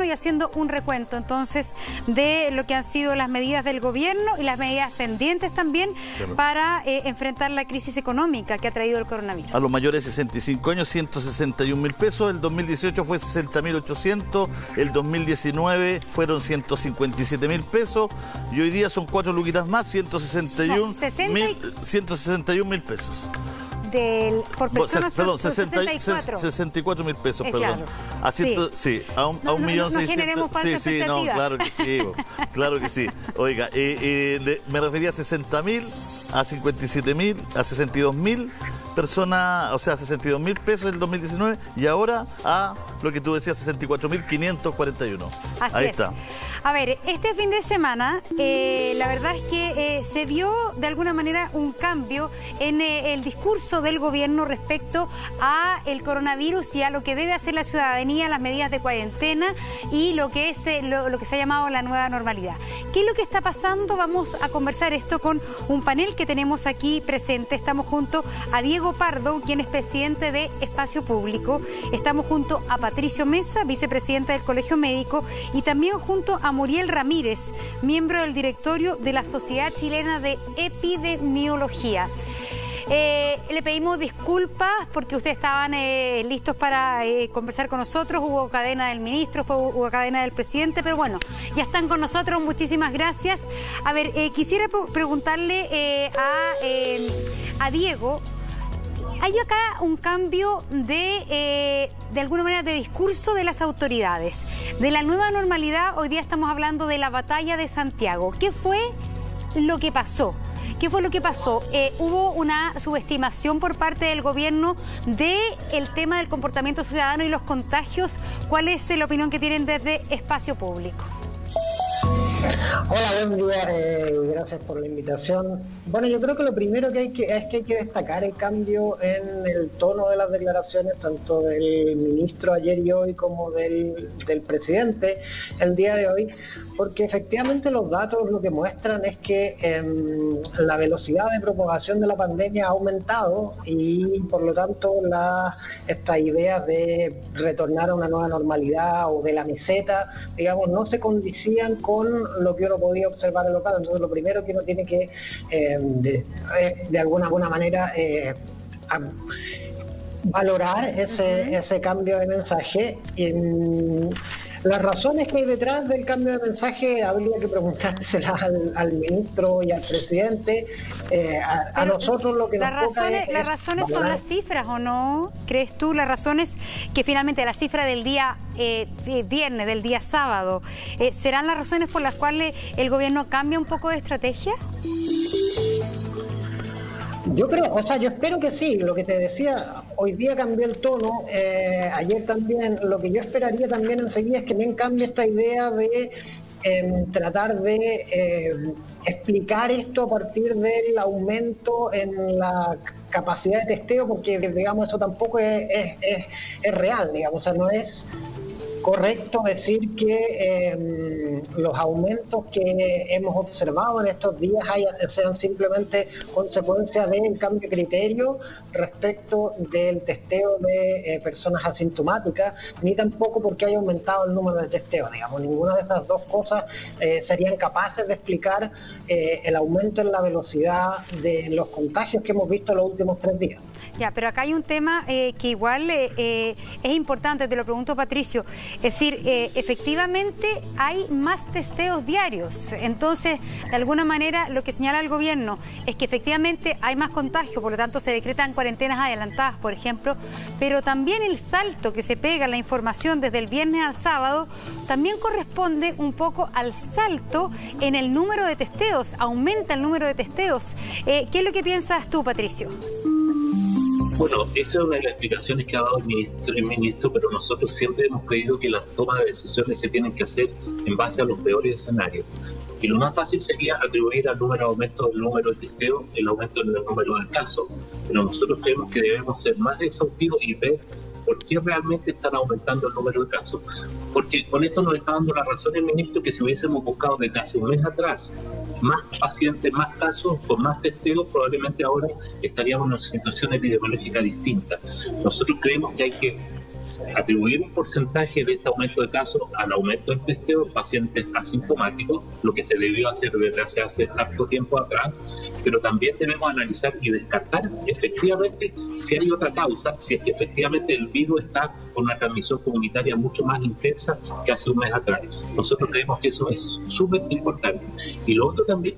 y haciendo un recuento entonces de lo que han sido las medidas del gobierno y las medidas pendientes también para enfrentar la crisis económica que ha traído el coronavirus. A los mayores de 65 años, 161.000 pesos, el 2018 fue 60.800, el 2019 fueron 157.000 pesos y hoy día son 4 luquitas más, 161.000 pesos. Por persona, perdón, 64.000 pesos, perdón. Claro. A 1.600.000. Sí, no, claro que sí, claro que sí. Oiga, me refería a 60.000, a 57.000, a 62.000 personas, o sea, 62.000 pesos en el 2019 y ahora a lo que tú decías, 64.541. Ahí está. A ver, este fin de semana, la verdad es que se vio de alguna manera un cambio en el discurso del gobierno respecto a el coronavirus y a lo que debe hacer la ciudadanía, las medidas de cuarentena y lo que es lo que se ha llamado la nueva normalidad. ¿Qué es lo que está pasando? Vamos a conversar esto con un panel que tenemos aquí presente. Estamos junto a Diego Pardo, quien es presidente de Espacio Público. Estamos junto a Patricio Mesa, vicepresidente del Colegio Médico, y también junto a Muriel Ramírez, miembro del directorio de la Sociedad Chilena de Epidemiología. Le pedimos disculpas porque ustedes estaban listos para conversar con nosotros. Hubo cadena del ministro, hubo cadena del presidente, pero bueno, ya están con nosotros. Muchísimas gracias. A ver, quisiera preguntarle a Diego. Hay acá un cambio de alguna manera de discurso de las autoridades. De la nueva normalidad, hoy día estamos hablando de la batalla de Santiago. ¿Qué fue lo que pasó? ¿Qué fue lo que pasó? Hubo una subestimación por parte del gobierno del tema del comportamiento ciudadano y los contagios. ¿Cuál es la opinión que tienen desde Espacio Público? Hola, buen día, gracias por la invitación. Bueno, yo creo que lo primero que hay que destacar el cambio en el tono de las declaraciones, tanto del ministro ayer y hoy como del presidente el día de hoy, porque efectivamente los datos lo que muestran es que la velocidad de propagación de la pandemia ha aumentado y por lo tanto estas ideas de retornar a una nueva normalidad o de la meseta, digamos, no se condicían con lo que uno podía observar en local. Entonces lo primero que uno tiene que de alguna manera valorar ese cambio de mensaje. Las razones que hay detrás del cambio de mensaje habría que preguntárselas al ministro y al presidente. A nosotros lo que nos toca es ¿las razones son las cifras o no? ¿Crees tú las razones que finalmente la cifra del día viernes, del día sábado, serán las razones por las cuales el gobierno cambia un poco de estrategia? Yo creo, yo espero que sí. Lo que te decía, hoy día cambió el tono, ayer también. Lo que yo esperaría también enseguida es que también cambie esta idea de tratar de explicar esto a partir del aumento en la capacidad de testeo, porque digamos eso tampoco es real, digamos, no es correcto decir que los aumentos que hemos observado en estos días sean simplemente consecuencia del cambio de criterio respecto del testeo de personas asintomáticas, ni tampoco porque haya aumentado el número de testeos. Digamos, ninguna de esas dos cosas serían capaces de explicar el aumento en la velocidad de los contagios que hemos visto en los últimos 3 días. Ya, pero acá hay un tema que igual es importante, te lo pregunto, Patricio. Es decir, efectivamente hay más testeos diarios. Entonces, de alguna manera, lo que señala el gobierno es que efectivamente hay más contagio, por lo tanto se decretan cuarentenas adelantadas, por ejemplo, pero también el salto que se pega en la información desde el viernes al sábado también corresponde un poco al salto en el número de testeos, aumenta el número de testeos. ¿Qué es lo que piensas tú, Patricio? Bueno, esa es una de las explicaciones que ha dado el ministro, pero nosotros siempre hemos creído que las tomas de decisiones se tienen que hacer en base a los peores escenarios. Y lo más fácil sería atribuir al aumento del número de testeos el aumento del número de casos. Pero nosotros creemos que debemos ser más exhaustivos y ver por qué realmente están aumentando el número de casos. Porque con esto nos está dando la razón el ministro que si hubiésemos buscado desde hace un mes atrás más pacientes, más casos, con más testeos, probablemente ahora estaríamos en una situación epidemiológica distinta. Nosotros creemos que hay que atribuir un porcentaje de este aumento de casos al aumento del testeo en pacientes asintomáticos, lo que se debió hacer desde hace tanto tiempo atrás, pero también debemos analizar y descartar efectivamente si hay otra causa, si es que efectivamente el virus está con una transmisión comunitaria mucho más intensa que hace un mes atrás. Nosotros creemos que eso es súper importante. Y lo otro también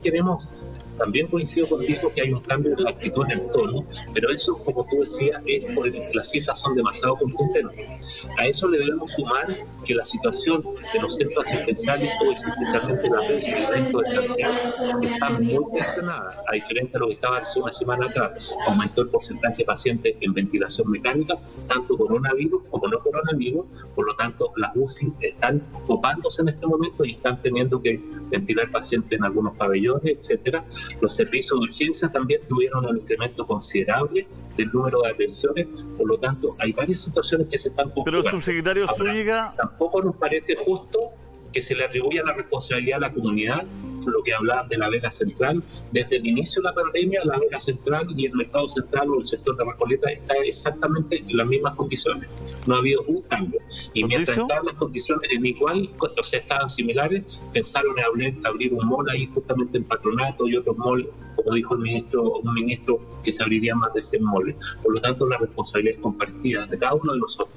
coincido contigo que hay un cambio de la actitud en el tono, pero eso, como tú decías, es porque las cifras son demasiado contundentes. A eso le debemos sumar que la situación de los centros asistenciales, especialmente la red y el resto de Santiago, está muy tensionada. A diferencia de lo que estaba hace una semana atrás, aumentó el porcentaje de pacientes en ventilación mecánica, tanto coronavirus como no coronavirus, por lo tanto las UCI están copándose en este momento y están teniendo que ventilar pacientes en algunos pabellones, etcétera. Los servicios de urgencia también tuvieron un incremento considerable del número de atenciones, por lo tanto hay varias situaciones que se están configurando. Pero, subsecretario Zúñiga, tampoco nos parece justo que se le atribuya la responsabilidad a la comunidad, lo que hablaban de la Vega Central. Desde el inicio de la pandemia, la Vega Central y el Mercado Central o el sector de Recoleta está exactamente en las mismas condiciones. No ha habido un cambio. Y mientras estaban las condiciones en igual, o sea, estaban similares, pensaron en abrir un mall ahí justamente en Patronato y otro mall, como dijo un ministro que se abrirían más de 100 malls. Por lo tanto, la responsabilidad es compartida de cada uno de nosotros.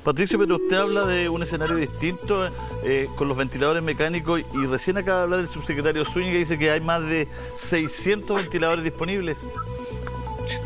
Patricio, pero usted habla de un escenario distinto con los ventiladores mecánicos y recién acaba de hablar el subsecretario Zúñiga y dice que hay más de 600 ventiladores disponibles.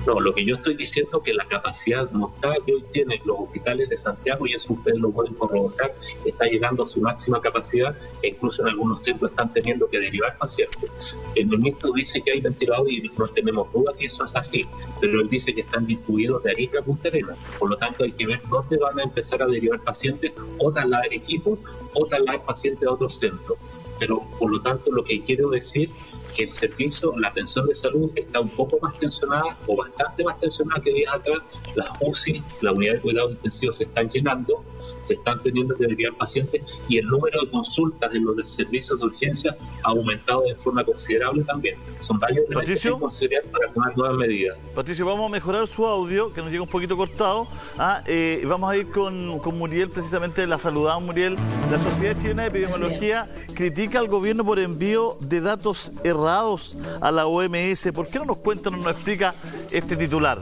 No, lo que yo estoy diciendo es que la capacidad montada que hoy tienen los hospitales de Santiago, y eso ustedes lo pueden corroborar, está llegando a su máxima capacidad e incluso en algunos centros están teniendo que derivar pacientes. El ministro dice que hay ventiladores y no tenemos duda que eso es así, pero él dice que están distribuidos de Arica a Punta Arenas. Por lo tanto, hay que ver dónde van a empezar a derivar pacientes, o trasladar equipos, o trasladar pacientes a otros centros. Pero, por lo tanto, lo que quiero decir que el servicio, la atención de salud está un poco más tensionada o bastante más tensionada que días atrás. Las UCI, la unidad de cuidados intensivos, se están llenando, se están teniendo que derivar pacientes y el número de consultas en los servicios de urgencia ha aumentado de forma considerable también. Son varios elementos que considerar para tomar nuevas medidas. Patricio, vamos a mejorar su audio, que nos llega un poquito cortado. Vamos a ir con Muriel, precisamente la saludamos, Muriel. La Sociedad Chilena de Epidemiología critica al gobierno por envío de datos errados a la OMS. ¿Por qué no nos cuenta, no nos explica este titular?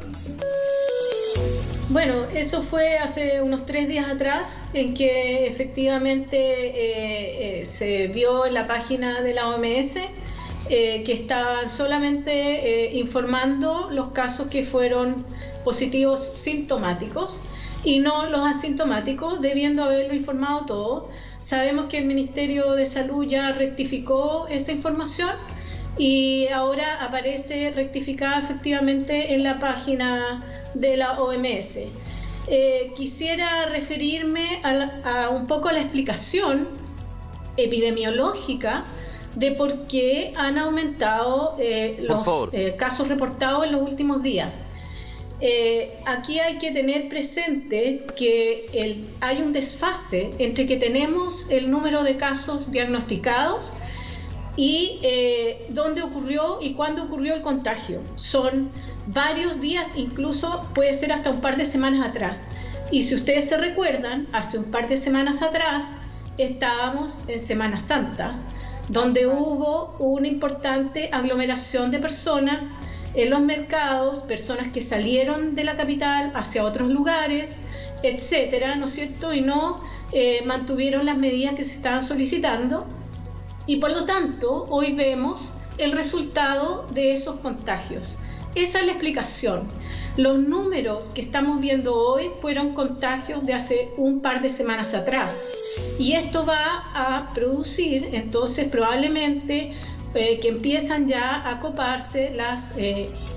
Bueno, eso fue hace unos 3 días atrás, en que efectivamente se vio en la página de la OMS que estaban solamente informando los casos que fueron positivos sintomáticos y no los asintomáticos, debiendo haberlo informado todo. Sabemos que el Ministerio de Salud ya rectificó esa información y ahora aparece rectificada efectivamente en la página de la OMS. Quisiera referirme a un poco a la explicación epidemiológica de por qué han aumentado los casos reportados en los últimos días. Aquí hay que tener presente que hay un desfase entre que tenemos el número de casos diagnosticados y dónde ocurrió y cuándo ocurrió el contagio. Son varios días, incluso puede ser hasta un par de semanas atrás. Y si ustedes se recuerdan, hace un par de semanas atrás estábamos en Semana Santa, donde hubo una importante aglomeración de personas en los mercados, personas que salieron de la capital hacia otros lugares, etcétera, ¿no es cierto? Y no mantuvieron las medidas que se estaban solicitando. Y por lo tanto, hoy vemos el resultado de esos contagios. Esa es la explicación. Los números que estamos viendo hoy fueron contagios de hace un par de semanas atrás. Y esto va a producir, entonces, probablemente que empiezan ya a coparse las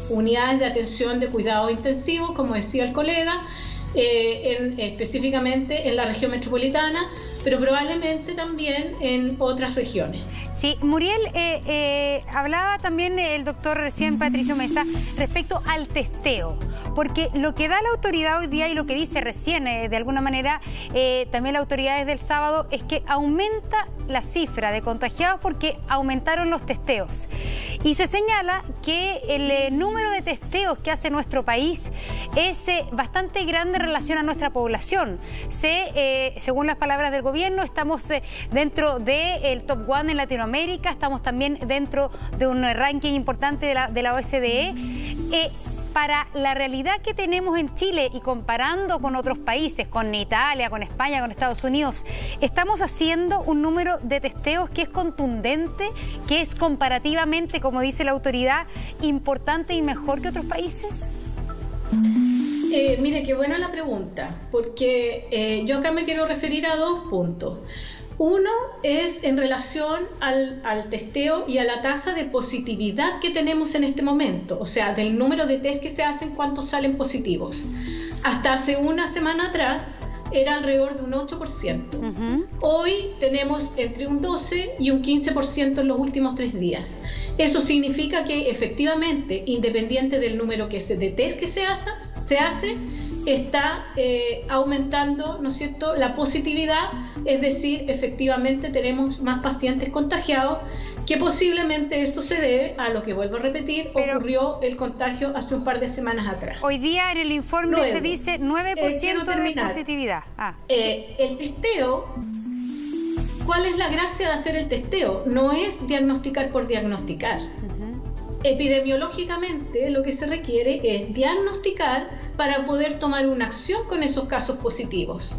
unidades de atención de cuidado intensivo, como decía el colega, específicamente en la región metropolitana, pero probablemente también en otras regiones. Sí, Sí, Muriel, hablaba también el doctor recién Patricio Mesa respecto al testeo, porque lo que da la autoridad hoy día y lo que dice recién, de alguna manera, también la autoridad desde el sábado, es que aumenta la cifra de contagiados porque aumentaron los testeos. Y se señala que el número de testeos que hace nuestro país es bastante grande en relación a nuestra población. Según las palabras del gobierno, estamos dentro del top 1 en Latinoamérica, estamos también dentro de un ranking importante de la OCDE. Para la realidad que tenemos en Chile y comparando con otros países, con Italia, con España, con Estados Unidos, ¿estamos haciendo un número de testeos que es contundente, que es comparativamente, como dice la autoridad, importante y mejor que otros países? Mire, qué buena la pregunta, porque yo acá me quiero referir a dos puntos. Uno es en relación al testeo y a la tasa de positividad que tenemos en este momento, o sea, del número de test que se hacen, cuántos salen positivos. Hasta hace una semana atrás era alrededor de un 8%. Hoy tenemos entre un 12 y un 15% en los últimos 3 días. Eso significa que efectivamente, independiente del número de test que se hace, está aumentando, ¿no es cierto?, la positividad, es decir, efectivamente tenemos más pacientes contagiados, que posiblemente eso se debe a lo que, vuelvo a repetir, ocurrió el contagio hace un par de semanas atrás. Hoy día en el informe se dice 9% de positividad. El testeo, ¿cuál es la gracia de hacer el testeo? No es diagnosticar por diagnosticar. Epidemiológicamente lo que se requiere es diagnosticar para poder tomar una acción con esos casos positivos.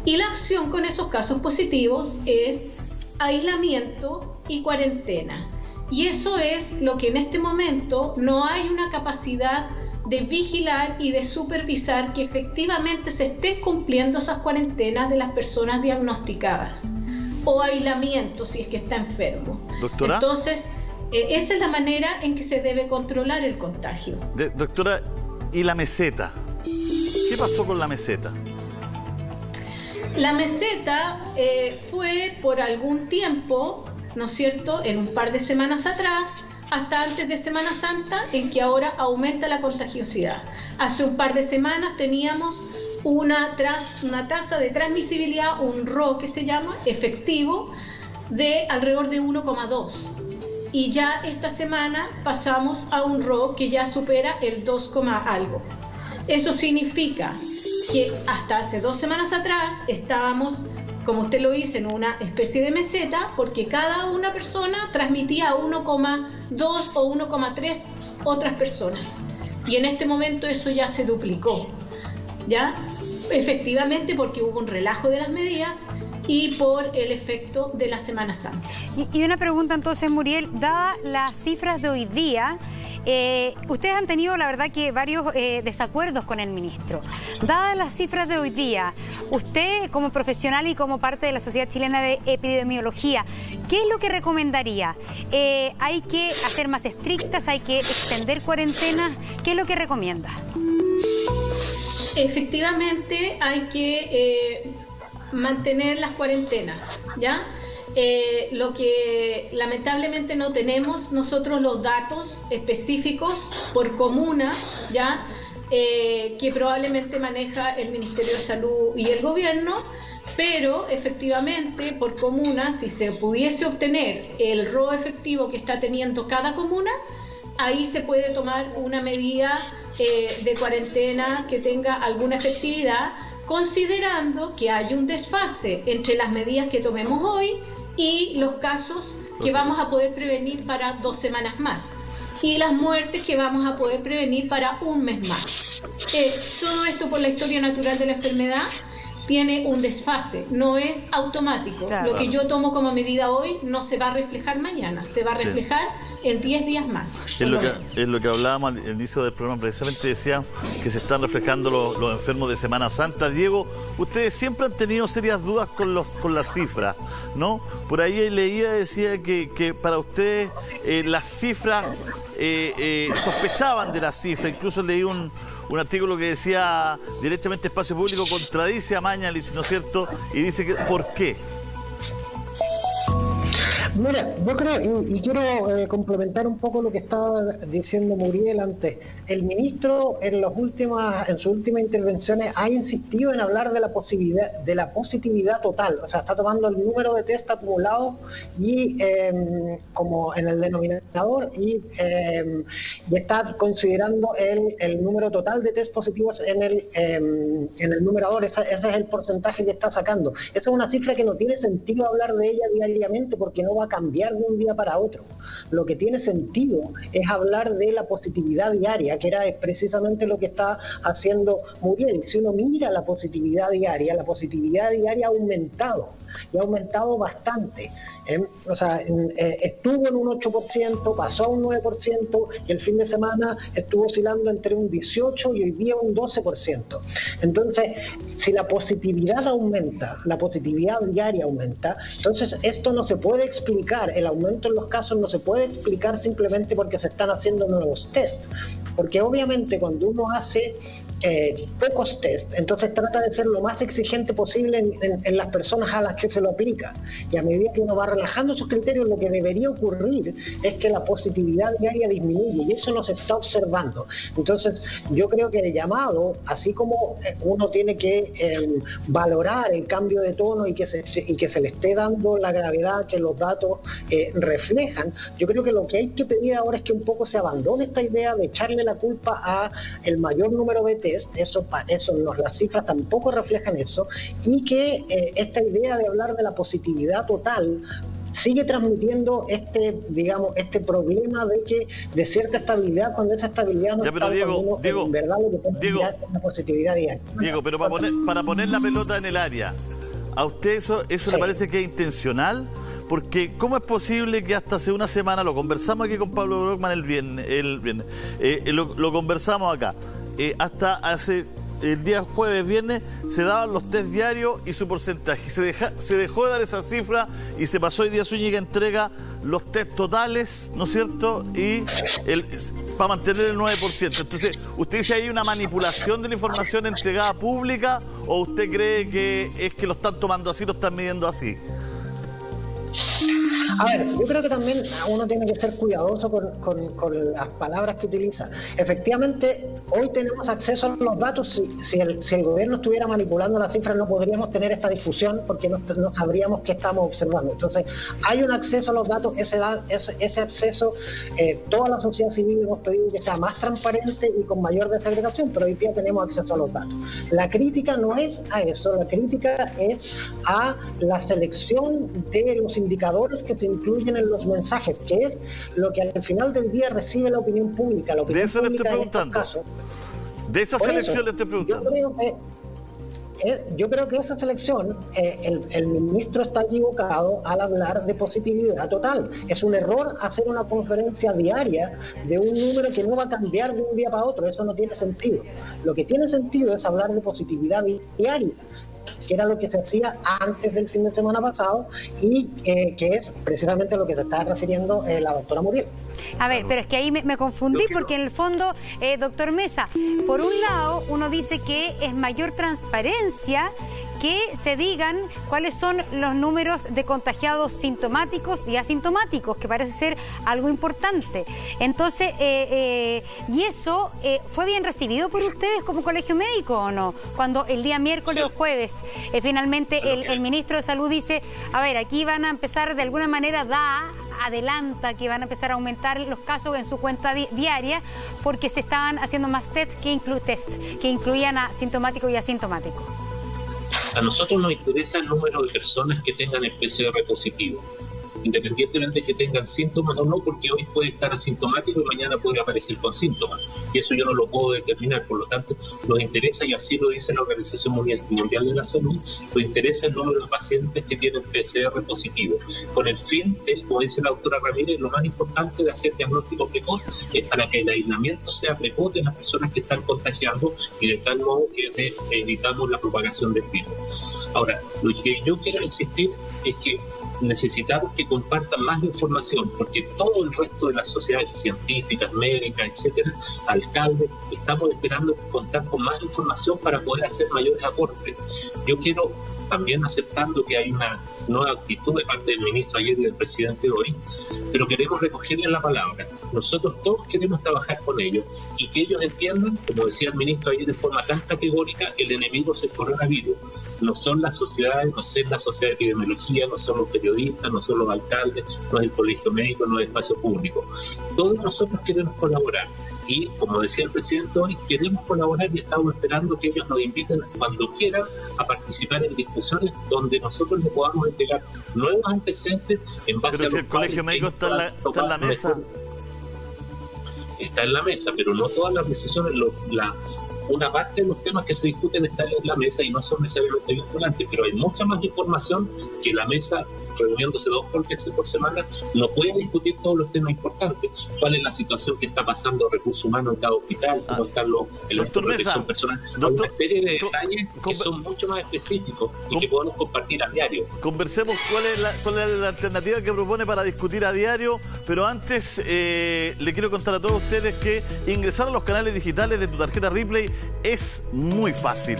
Y la acción con esos casos positivos es aislamiento y cuarentena. Y eso es lo que en este momento no hay una capacidad de vigilar y de supervisar que efectivamente se estén cumpliendo esas cuarentenas de las personas diagnosticadas, o aislamiento si es que está enfermo. Doctora. Entonces, esa es la manera en que se debe controlar el contagio. Doctora, ¿y la meseta? ¿Qué pasó con la meseta? La meseta fue por algún tiempo, ¿no es cierto?, en un par de semanas atrás, hasta antes de Semana Santa, en que ahora aumenta la contagiosidad. Hace un par de semanas teníamos una tasa de transmisibilidad, un RO que se llama, efectivo, de alrededor de 1,2. Y ya esta semana pasamos a un RO que ya supera el 2, algo. Eso significa que hasta hace 2 semanas atrás estábamos, como usted lo dice, en una especie de meseta, porque cada una persona transmitía a 1,2 o 1,3 otras personas. Y en este momento eso ya se duplicó, ¿ya? Efectivamente, porque hubo un relajo de las medidas y por el efecto de la Semana Santa. Y una pregunta entonces, Muriel, dadas las cifras de hoy día, ustedes han tenido, la verdad, que varios desacuerdos con el ministro. Dadas las cifras de hoy día, usted como profesional y como parte de la Sociedad Chilena de Epidemiología, ¿qué es lo que recomendaría? ¿Hay que hacer más estrictas? ¿Hay que extender cuarentenas? ¿Qué es lo que recomienda? Efectivamente, hay que mantener las cuarentenas, ¿ya? Lo que lamentablemente no tenemos nosotros los datos específicos por comuna, ¿ya? Que probablemente maneja el Ministerio de Salud y el gobierno, pero efectivamente por comuna, si se pudiese obtener el RO efectivo que está teniendo cada comuna, ahí se puede tomar una medida de cuarentena que tenga alguna efectividad, considerando que hay un desfase entre las medidas que tomemos hoy y los casos que vamos a poder prevenir para 2 semanas más y las muertes que vamos a poder prevenir para 1 mes más. Todo esto por la historia natural de la enfermedad tiene un desfase, no es automático. Claro. Lo que yo tomo como medida hoy no se va a reflejar mañana, se va a reflejar en 10 días más. Es lo que hablábamos al inicio del programa, precisamente decía que se están reflejando los enfermos de Semana Santa. Diego, ustedes siempre han tenido serias dudas con las cifras, ¿no? Por ahí leía, decía que para ustedes las cifras, sospechaban de las cifras, incluso leí un artículo que decía directamente Espacio Público contradice a Mañalich, ¿no es cierto? Y dice que ¿por qué? Mira, yo creo, y quiero complementar un poco lo que estaba diciendo Muriel antes. El ministro en sus últimas intervenciones ha insistido en hablar de la positividad total. O sea, está tomando el número de test acumulados y como en el denominador y está considerando el número total de test positivos en el numerador. Ese es el porcentaje que está sacando. Esa es una cifra que no tiene sentido hablar de ella diariamente porque no va a cambiar de un día para otro. Lo que tiene sentido es hablar de la positividad diaria, que era precisamente lo que está haciendo Muriel. Si uno mira la positividad diaria ha aumentado, y ha aumentado bastante. O sea, estuvo en un 8%, pasó a un 9%, y el fin de semana estuvo oscilando entre un 18% y hoy día un 12%. Entonces, si la positividad aumenta, la positividad diaria aumenta, entonces esto no se puede explicar, el aumento en los casos no se puede explicar simplemente porque se están haciendo nuevos test. Porque obviamente cuando uno hace pocos test, entonces trata de ser lo más exigente posible en las personas a las que se lo aplica, y a medida que uno va relajando sus criterios, lo que debería ocurrir es que la positividad diaria disminuye, y eso no se está observando. Entonces yo creo que el llamado, así como uno tiene que valorar el cambio de tono y que se le esté dando la gravedad que los datos reflejan, yo creo que lo que hay que pedir ahora es que un poco se abandone esta idea de echarle la culpa a el mayor número de test. Las cifras tampoco reflejan eso, y que esta idea de hablar de la positividad total sigue transmitiendo este problema de cierta estabilidad, cuando esa estabilidad no está, Diego, en verdad lo que puede es la positividad diaria. Diego, pero para poner la pelota en el área, ¿a usted eso sí le parece que es intencional? Porque ¿cómo es posible que hasta hace una semana, lo conversamos aquí con Pablo Brockman el viernes, lo conversamos acá, hasta hace el día jueves, viernes, se daban los test diarios y su porcentaje? Se dejó de dar esa cifra y se pasó hoy día Zúñiga entrega los test totales, ¿no es cierto? Y para mantener el 9%. Entonces, ¿usted dice hay una manipulación de la información entregada pública, o usted cree que es que lo están tomando así, lo están midiendo así? A ver, yo creo que también uno tiene que ser cuidadoso con las palabras que utiliza. Efectivamente, hoy tenemos acceso a los datos. Si el gobierno estuviera manipulando las cifras, no podríamos tener esta discusión porque no sabríamos qué estamos observando. Entonces, hay un acceso a los datos, ese acceso, toda la sociedad civil hemos pedido que sea más transparente y con mayor desagregación, pero hoy día tenemos acceso a los datos. La crítica no es a eso, la crítica es a la selección de los indicadores que se incluyen en los mensajes, que es lo que al final del día recibe la opinión pública. La opinión de eso pública, le estoy preguntando. De esa selección le estoy preguntando. Yo creo que esa selección, el ministro está equivocado al hablar de positividad total. Es un error hacer una conferencia diaria de un número que no va a cambiar de un día para otro. Eso no tiene sentido. Lo que tiene sentido es hablar de positividad diaria, que era lo que se hacía antes del fin de semana pasado, y que es precisamente a lo que se está refiriendo la doctora Muriel. A ver, pero es que ahí me confundí, porque en el fondo, doctor Mesa, por un lado uno dice que es mayor transparencia que se digan cuáles son los números de contagiados sintomáticos y asintomáticos, que parece ser algo importante. Entonces, ¿y eso fue bien recibido por ustedes como colegio médico o no? Cuando el día miércoles o jueves finalmente el ministro de Salud dice, a ver, aquí van a empezar de alguna manera, adelanta que van a empezar a aumentar los casos en su cuenta diaria, porque se estaban haciendo más test que incluían a sintomáticos y asintomáticos. A nosotros nos interesa el número de personas que tengan el PCR positivo, independientemente de que tengan síntomas o no, porque hoy puede estar asintomático y mañana puede aparecer con síntomas, y eso yo no lo puedo determinar. Por lo tanto, nos interesa, y así lo dice la Organización Mundial de la Salud, nos interesa el número de pacientes que tienen PCR positivo, con el fin de, como dice la doctora Ramírez, lo más importante de hacer diagnóstico precoz es para que el aislamiento sea precoz de las personas que están contagiando, y de tal modo que evitamos la propagación del virus. Ahora, lo que yo quiero insistir es que necesitamos que compartan más información, porque todo el resto de las sociedades científicas, médicas, etcétera, alcaldes, estamos esperando contar con más información para poder hacer mayores aportes. Yo quiero, también aceptando que hay una nueva actitud de parte del ministro ayer y del presidente hoy, pero queremos recogerle la palabra. Nosotros todos queremos trabajar con ellos y que ellos entiendan, como decía el ministro ayer de forma tan categórica, que el enemigo es el coronavirus. No son las sociedades, no es la sociedad de epidemiología, no son los periodistas, no son los alcaldes, no es el colegio médico, no es el espacio público. Todos nosotros queremos colaborar. Y, como decía el presidente hoy, queremos colaborar y estamos esperando que ellos nos inviten cuando quieran a participar en discusiones donde nosotros les podamos entregar nuevos antecedentes en base a los el colegio médico está en la mesa. Está en la mesa, pero no todas las decisiones, una parte de los temas que se discuten están en la mesa y no son necesariamente vinculantes, pero hay mucha más información que la mesa, reuniéndose 2 veces por semana, no puede discutir todos los temas importantes. ¿Cuál es la situación que está pasando recursos humanos en cada hospital? ¿Cómo están los de protección personal? Hay una serie de detalles que son mucho más específicos y que podemos compartir a diario. Conversemos cuál es la alternativa que propone para discutir a diario, pero antes le quiero contar a todos ustedes que ingresar a los canales digitales de tu tarjeta Ripley es muy fácil.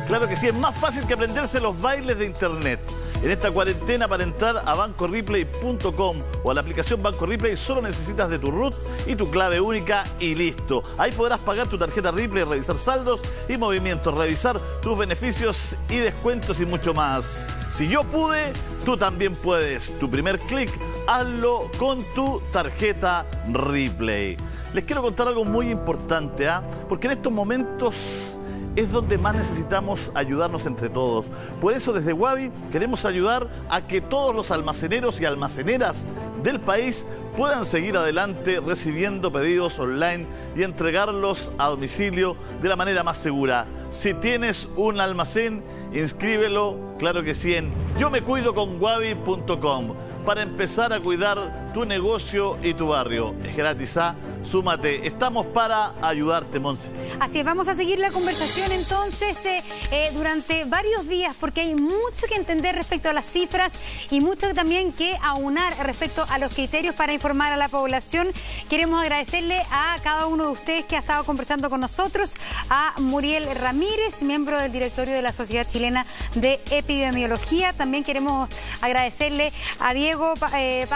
Claro que sí, es más fácil que aprenderse los bailes de internet. En esta cuarentena, para entrar a bancoripley.com o a la aplicación Banco Ripley, solo necesitas de tu root y tu clave única y listo. Ahí podrás pagar tu tarjeta Ripley, revisar saldos y movimientos, revisar tus beneficios y descuentos y mucho más. Si yo pude, tú también puedes. Tu primer clic, hazlo con tu tarjeta Ripley. Les quiero contar algo muy importante, porque en estos momentos es donde más necesitamos ayudarnos entre todos. Por eso desde Wabi queremos ayudar a que todos los almaceneros y almaceneras del país puedan seguir adelante recibiendo pedidos online y entregarlos a domicilio de la manera más segura. Si tienes un almacén, inscríbelo, claro que sí, en yomecuidoconwabi.com para empezar a cuidar tu negocio y tu barrio. Es gratis, súmate. Estamos para ayudarte, Monse. Así es, vamos a seguir la conversación entonces durante varios días, porque hay mucho que entender respecto a las cifras y mucho también que aunar respecto a los criterios para informar a la población. Queremos agradecerle a cada uno de ustedes que ha estado conversando con nosotros, a Muriel Ramírez, miembro del directorio de la Sociedad Chilena de Epidemiología. También queremos agradecerle a Diego Padre